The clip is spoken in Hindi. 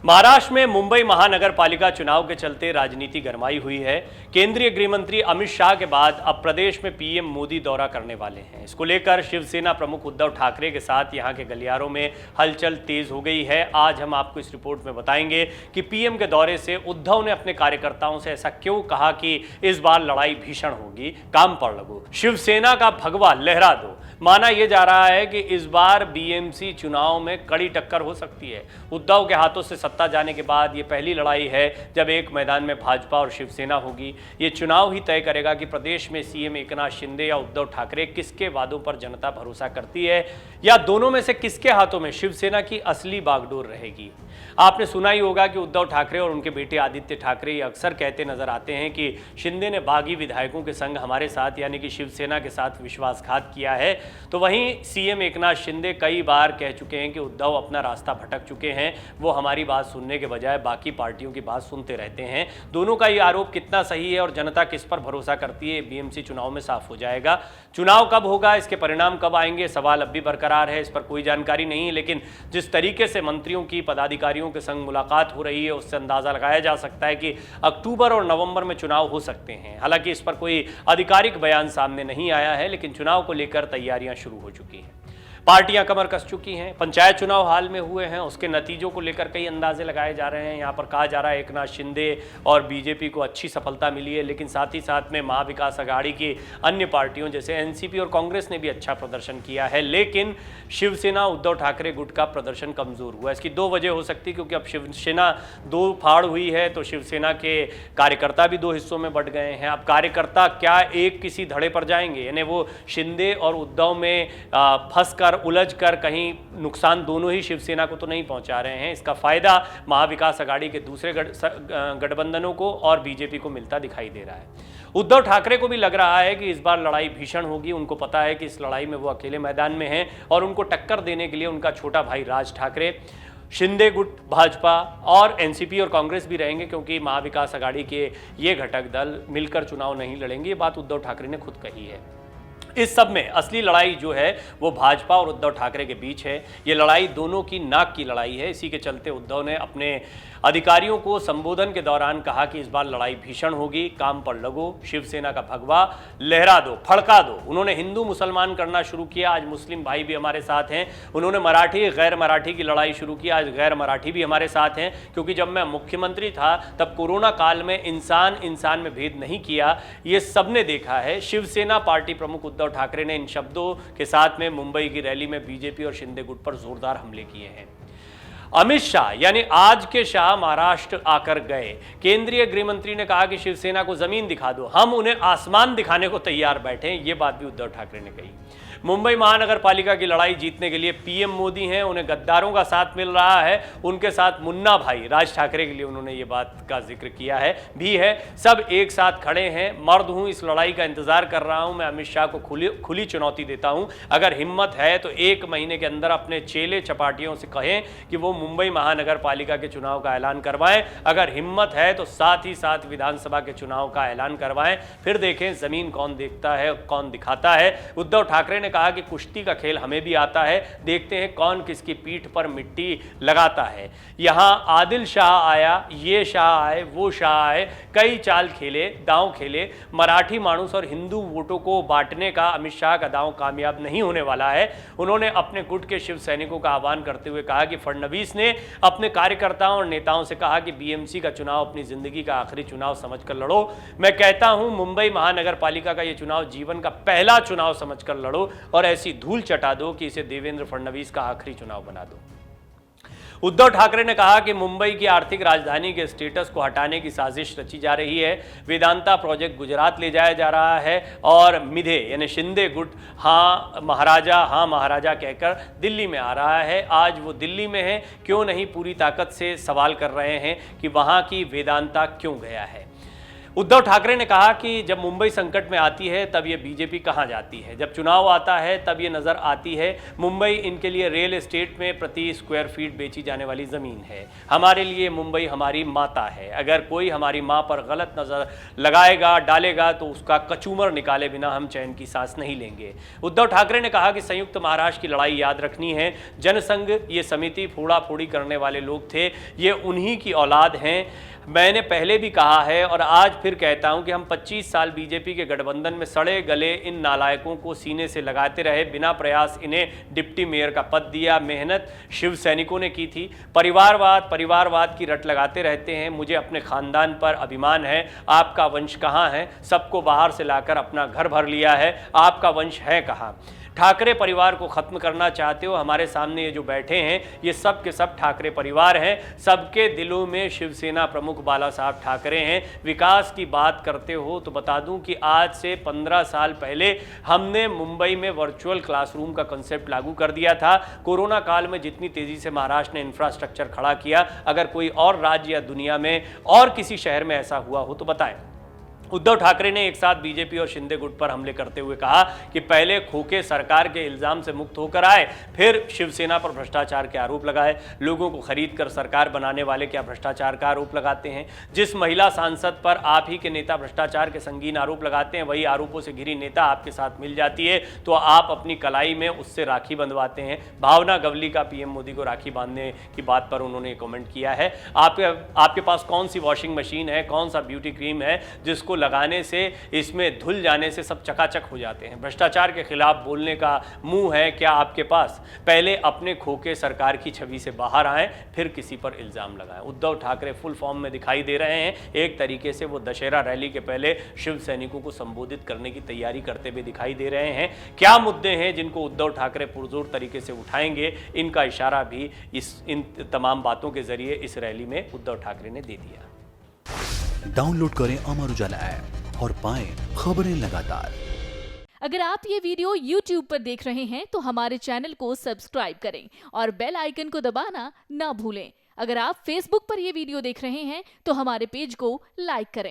महाराष्ट्र में मुंबई महानगर पालिका चुनाव के चलते राजनीति गरमाई हुई है। केंद्रीय गृह मंत्री अमित शाह के बाद अब प्रदेश में पीएम मोदी दौरा करने वाले हैं। इसको लेकर शिवसेना प्रमुख उद्धव ठाकरे के साथ यहां के गलियारों में हलचल तेज हो गई है। आज हम आपको इस रिपोर्ट में बताएंगे कि पीएम के दौरे से उद्धव ने अपने कार्यकर्ताओं से ऐसा क्यों कहा कि इस बार लड़ाई भीषण होगी, काम पर लगो, शिवसेना का भगवा लहरा दो। माना यह जा रहा है कि इस बार बीएमसी चुनाव में कड़ी टक्कर हो सकती है। उद्धव के हाथों से सत्ता जाने के बाद ये पहली लड़ाई है जब एक मैदान में भाजपा और शिवसेना होगी। ये चुनाव ही तय करेगा कि प्रदेश में सीएम एकनाथ शिंदे या उद्धव ठाकरे किसके वादों पर जनता भरोसा करती है, या दोनों में से किसके हाथों में शिवसेना की असली बागडोर रहेगी। आपने सुना ही होगा कि उद्धव ठाकरे और उनके बेटे आदित्य ठाकरे ये अक्सर कहते नजर आते हैं कि शिंदे ने बागी विधायकों के संग हमारे साथ यानी कि शिवसेना के साथ विश्वासघात किया है। तो वहीं सीएम एकनाथ शिंदे कई बार कह चुके हैं कि उद्धव अपना रास्ता भटक चुके हैं, वो हमारी बात सुनने के बजाय बाकी पार्टियों की बात सुनते रहते हैं। दोनों का ये आरोप कितना सही है और जनता किस पर भरोसा करती है, बीएमसी चुनाव में साफ हो जाएगा। चुनाव कब होगा, इसके परिणाम कब आएंगे, सवाल अब भी बरकरार है, इस पर कोई जानकारी नहीं है। लेकिन जिस तरीके से मंत्रियों की, पदाधिकारियों के संग मुलाकात हो रही है, उससे अंदाजा लगाया जा सकता है कि अक्टूबर और नवंबर में चुनाव हो सकते हैं। हालांकि इस पर कोई आधिकारिक बयान सामने नहीं आया है, लेकिन चुनाव को लेकर तैयारियां शुरू हो चुकी हैं। पार्टियां कमर कस चुकी हैं। पंचायत चुनाव हाल में हुए हैं, उसके नतीजों को लेकर कई अंदाजे लगाए जा रहे हैं। यहाँ पर कहा जा रहा है एकनाथ शिंदे और बीजेपी को अच्छी सफलता मिली है, लेकिन साथ ही साथ में महाविकास आघाड़ी की अन्य पार्टियों जैसे एनसीपी और कांग्रेस ने भी अच्छा प्रदर्शन किया है। लेकिन शिवसेना उद्धव ठाकरे गुट का प्रदर्शन कमजोर हुआ। इसकी दो वजह हो सकती है, क्योंकि अब शिवसेना दो फाड़ हुई है, तो शिवसेना के कार्यकर्ता भी दो हिस्सों में बंट गए हैं। अब कार्यकर्ता क्या एक किसी धड़े पर जाएंगे, यानी वो शिंदे और उद्धव में फंस कर उलझ कर कहीं नुकसान दोनों ही शिवसेना को तो नहीं पहुंचा रहे हैं। इसका फायदा महाविकास आघाड़ी के दूसरे गठबंधनों को और बीजेपी को मिलता दिखाई दे रहा है। उद्धव ठाकरे को भी लग रहा है कि इस बार लड़ाई भीषण होगी। उनको पता है कि इस लड़ाई में वो अकेले मैदान में हैं और उनको टक्कर देने के लिए उनका छोटा भाई राज ठाकरे, शिंदे गुट, भाजपा और एनसीपी और कांग्रेस भी रहेंगे, क्योंकि महाविकास आघाड़ी के ये घटक दल मिलकर चुनाव नहीं लड़ेंगे। ये बात उद्धव ठाकरे ने खुद कही है। इस सब में असली लड़ाई जो है वो भाजपा और उद्धव ठाकरे के बीच है। ये लड़ाई दोनों की नाक की लड़ाई है। इसी के चलते उद्धव ने अपने अधिकारियों को संबोधन के दौरान कहा कि इस बार लड़ाई भीषण होगी, काम पर लगो, शिवसेना का भगवा लहरा दो, फड़का दो। उन्होंने हिंदू मुसलमान करना शुरू किया, आज मुस्लिम भाई भी हमारे साथ हैं। उन्होंने मराठी गैर मराठी की लड़ाई शुरू की, आज गैर मराठी भी हमारे साथ हैं। क्योंकि जब मैं मुख्यमंत्री था तब कोरोना काल में इंसान इंसान में भेद नहीं किया, ये सबने देखा है। शिवसेना पार्टी प्रमुख उद्धव ठाकरे ने इन शब्दों के साथ में मुंबई की रैली में बीजेपी और शिंदे गुट पर जोरदार हमले किए हैं। अमित शाह यानी आज के शाह महाराष्ट्र आकर गए। केंद्रीय गृह मंत्री ने कहा कि शिवसेना को जमीन दिखा दो, हम उन्हें आसमान दिखाने को तैयार बैठे हैं। ये बात भी उद्धव ठाकरे ने कही। मुंबई महानगर पालिका की लड़ाई जीतने के लिए पीएम मोदी हैं, उन्हें गद्दारों का साथ मिल रहा है। उनके साथ मुन्ना भाई राज ठाकरे के लिए उन्होंने ये बात का जिक्र किया है भी है। सब एक साथ खड़े हैं, मर्द हूं, इस लड़ाई का इंतजार कर रहा हूं। मैं अमित शाह को खुली चुनौती देता हूं, अगर हिम्मत है तो एक महीने के अंदर अपने चेले चपाटियों से कहें कि वो मुंबई महानगर पालिका के चुनाव का ऐलान करवाएं। अगर हिम्मत है तो साथ ही साथ विधानसभा के चुनाव का ऐलान करवाएं। फिर देखें जमीन कौन देखता है, कौन दिखाता है। उद्धव ठाकरे ने कहा कि कुश्ती का खेल हमें भी आता है, देखते हैं कौन किसकी पीठ पर मिट्टी लगाता है। यहां आदिल शाह आया, ये शाह आए, वो शाह आए, कई चाल खेले, दांव खेले। मराठी मानुस और हिंदू वोटों को बांटने का अमित शाह का दांव कामयाब नहीं होने वाला है। उन्होंने अपने गुट के शिव सैनिकों का आह्वान करते हुए कहा कि फडणवीस ने अपने कार्यकर्ताओं और नेताओं से कहा कि बीएमसी का चुनाव अपनी जिंदगी का आखिरी चुनाव समझकर लड़ो। मैं कहता हूं मुंबई महानगर पालिका का यह चुनाव जीवन का पहला चुनाव समझकर लड़ो और ऐसी धूल चटा दो कि इसे देवेंद्र फडणवीस का आखिरी चुनाव बना दो। उद्धव ठाकरे ने कहा कि मुंबई की आर्थिक राजधानी के स्टेटस को हटाने की साजिश रची जा रही है। वेदांता प्रोजेक्ट गुजरात ले जाया जा रहा है और मिधे यानी शिंदे गुट हाँ महाराजा कहकर दिल्ली में आ रहा है। आज वो दिल्ली में है, क्यों नहीं पूरी ताकत से सवाल कर रहे हैं कि वहां की वेदांता क्यों गया है। उद्धव ठाकरे ने कहा कि जब मुंबई संकट में आती है तब ये बीजेपी कहां जाती है, जब चुनाव आता है तब ये नज़र आती है। मुंबई इनके लिए रियल एस्टेट में प्रति स्क्वायर फीट बेची जाने वाली ज़मीन है। हमारे लिए मुंबई हमारी माता है। अगर कोई हमारी माँ पर गलत नज़र लगाएगा, डालेगा तो उसका कचूमर निकाले बिना हम चैन की सांस नहीं लेंगे। उद्धव ठाकरे ने कहा कि संयुक्त महाराष्ट्र की लड़ाई याद रखनी है। जनसंघ ये समिति फोड़ा फोड़ी करने वाले लोग थे, ये उन्हीं की औलाद हैं। मैंने पहले भी कहा है और आज फिर कहता हूं कि हम 25 साल बीजेपी के गठबंधन में सड़े गले इन नालायकों को सीने से लगाते रहे, बिना प्रयास इन्हें डिप्टी मेयर का पद दिया। मेहनत शिव सैनिकों ने की थी। परिवारवाद की रट लगाते रहते हैं। मुझे अपने खानदान पर अभिमान है। आपका वंश कहाँ है? सबको बाहर से लाकर अपना घर भर लिया है, आपका वंश है कहाँ? ठाकरे परिवार को खत्म करना चाहते हो? हमारे सामने ये जो बैठे हैं ये सब के सब ठाकरे परिवार हैं। सबके दिलों में शिवसेना प्रमुख बाला साहब ठाकरे हैं। विकास की बात करते हो तो बता दूं कि आज से 15 साल पहले हमने मुंबई में वर्चुअल क्लासरूम का कंसेप्ट लागू कर दिया था। कोरोना काल में जितनी तेजी से महाराष्ट्र ने इंफ्रास्ट्रक्चर खड़ा किया, अगर कोई और राज्य या दुनिया में और किसी शहर में ऐसा हुआ हो तो बताएं। उद्धव ठाकरे ने एक साथ बीजेपी और शिंदे गुट पर हमले करते हुए कहा कि पहले खोखे सरकार के इल्जाम से मुक्त होकर आए, फिर शिवसेना पर भ्रष्टाचार के आरोप लगाए। लोगों को खरीद कर सरकार बनाने वाले क्या भ्रष्टाचार का आरोप लगाते हैं? जिस महिला सांसद पर आप ही के नेता भ्रष्टाचार के संगीन आरोप लगाते हैं, वही आरोपों से घिरी नेता आपके साथ मिल जाती है तो आप अपनी कलाई में उससे राखी बंधवाते हैं। भावना गवली का पीएम मोदी को राखी बांधने की बात पर उन्होंने कमेंट किया है। आपके पास कौन सी वॉशिंग मशीन है, कौन सा ब्यूटी क्रीम है जिसको लगाने से, इसमें धुल जाने से सब चकाचक हो जाते हैं? भ्रष्टाचार के खिलाफ बोलने का मुंह है क्या आपके पास? पहले अपने खोखे सरकार की छवि से बाहर आएं, फिर किसी पर इल्जाम लगाएं। उद्धव ठाकरे फुल फॉर्म में दिखाई दे रहे हैं। एक तरीके से वो दशहरा रैली के पहले शिव सैनिकों को संबोधित करने की तैयारी करते हुए दिखाई दे रहे हैं। क्या मुद्दे हैं जिनको उद्धव ठाकरे पुरजोर तरीके से उठाएंगे, इनका इशारा भी इन तमाम बातों के जरिए इस रैली में उद्धव ठाकरे ने दे दिया। डाउनलोड करें अमर उजाला ऐप और पाएं खबरें लगातार। अगर आप ये वीडियो YouTube पर देख रहे हैं तो हमारे चैनल को सब्सक्राइब करें और बेल आइकन को दबाना ना भूलें। अगर आप Facebook पर ये वीडियो देख रहे हैं तो हमारे पेज को लाइक करें।